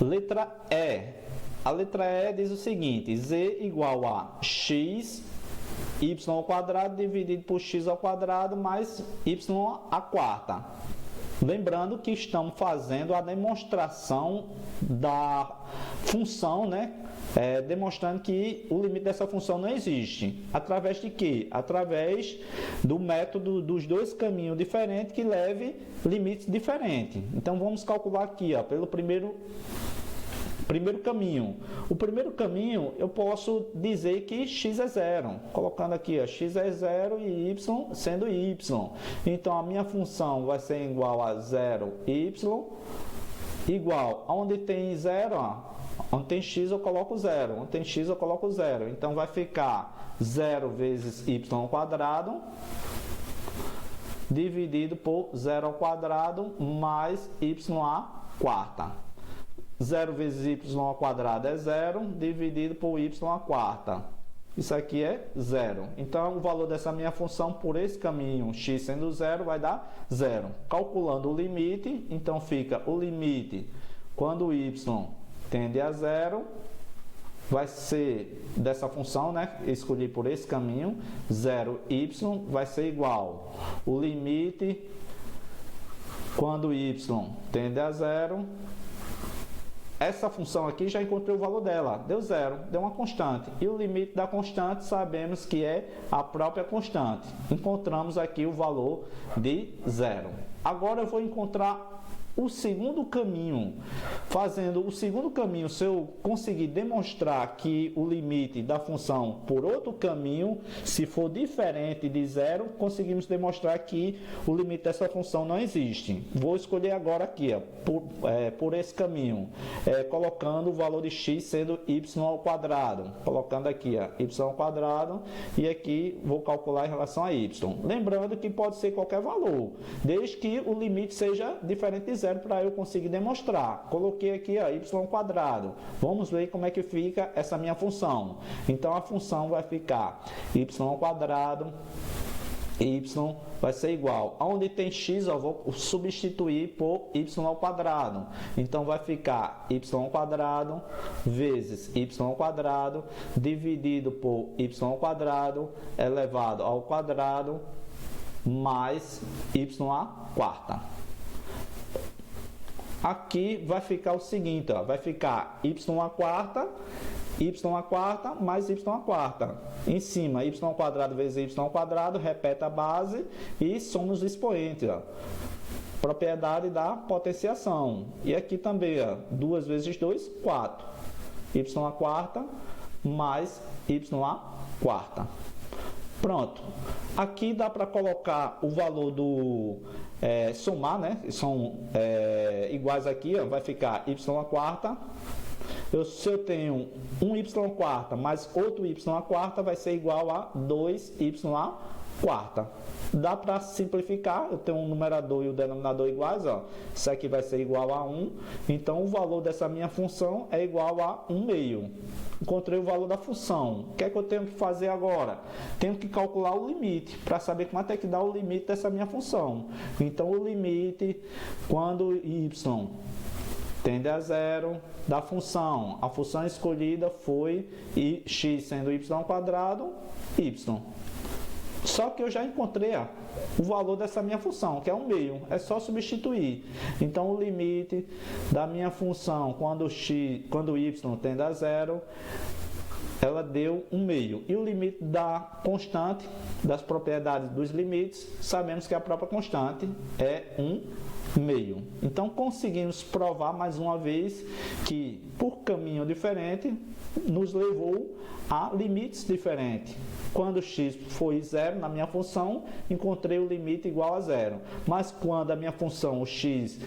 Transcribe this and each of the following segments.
Letra E. A letra E diz o seguinte: z igual a x y ao quadrado dividido por x ao quadrado mais y à quarta. Lembrando que estamos fazendo a demonstração da função, né? Demonstrando que o limite dessa função não existe. Através de quê? Através do método dos dois caminhos diferentes que leve limites diferentes. Então vamos calcular aqui, ó, pelo primeiro caminho. O primeiro caminho eu posso dizer que x é zero, colocando aqui, ó, x é zero e y sendo y. Então a minha função vai ser igual a 0y igual, onde tem zero, ó, onde tem x eu coloco zero, onde tem x eu coloco zero. Então vai ficar 0 vezes y ao quadrado dividido por 0 ao quadrado mais y à quarta. 0 vezes y ao quadrado é 0, dividido por y à quarta. Isso aqui é 0. Então, o valor dessa minha função por esse caminho, x sendo 0, vai dar 0. Calculando o limite, então fica o limite quando y tende a 0, vai ser dessa função, né? Escolhi por esse caminho, 0y vai ser igual. O limite quando y tende a 0, essa função aqui já encontrei o valor dela, deu 0, deu uma constante. E o limite da constante sabemos que é a própria constante. Encontramos aqui o valor de 0. Agora eu vou encontrar o segundo caminho. Fazendo o segundo caminho, se eu conseguir demonstrar que o limite da função por outro caminho, se for diferente de 0, conseguimos demonstrar que o limite dessa função não existe. Vou escolher agora aqui, ó, por esse caminho, colocando o valor de x sendo y ao quadrado. Colocando aqui, ó, y ao quadrado, e aqui vou calcular em relação a y. Lembrando que pode ser qualquer valor, desde que o limite seja diferente de 0 para eu conseguir demonstrar. Coloquei aqui, ó, y ao quadrado. Vamos ver como é que fica essa minha função. Então a função vai ficar y ao quadrado, y vai ser igual. Onde tem x, eu vou substituir por y ao quadrado. Então vai ficar y ao quadrado vezes y ao quadrado dividido por y ao quadrado elevado ao quadrado mais y à quarta. Aqui vai ficar o seguinte, ó, vai ficar y à quarta mais y à quarta. Em cima, y ao quadrado vezes y ao quadrado, repete a base e somos os expoentes, ó. Propriedade da potenciação. E aqui também, ó, 2 vezes 2, 4. Y à quarta mais y à quarta. Pronto. Aqui dá para colocar o valor do somar, né? São iguais aqui, ó, vai ficar y à quarta. Se eu tenho um y à quarta mais outro y à quarta, vai ser igual a 2y à quarta. Dá para simplificar, eu tenho um numerador e o denominador iguais, ó. Isso aqui vai ser igual a 1. Então, o valor dessa minha função é igual a 1 meio. Encontrei o valor da função. O que é que eu tenho que fazer agora? Tenho que calcular o limite, para saber quanto é que dá o limite dessa minha função. Então, o limite, quando y tende a 0, da função. A função escolhida foi x sendo y ao quadrado, y. Só que eu já encontrei o valor dessa minha função, que é 1 meio. É só substituir. Então, o limite da minha função, quando y tende a 0, ela deu 1 meio. E o limite da constante, das propriedades dos limites, sabemos que a própria constante é 1 meio. Então, conseguimos provar mais uma vez que, por caminho diferente, nos levou a limites diferentes. Quando x foi 0 na minha função, encontrei o limite igual a 0. Mas quando a minha função, o x,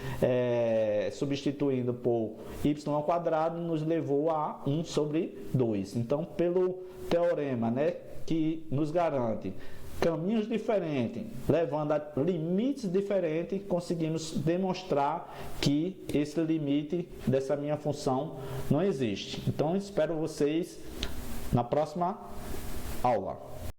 substituindo por y ao quadrado, nos levou a 1 sobre 2. Então, pelo teorema, né, que nos garante caminhos diferentes, levando a limites diferentes, conseguimos demonstrar que esse limite dessa minha função não existe. Então, espero vocês na próxima aula.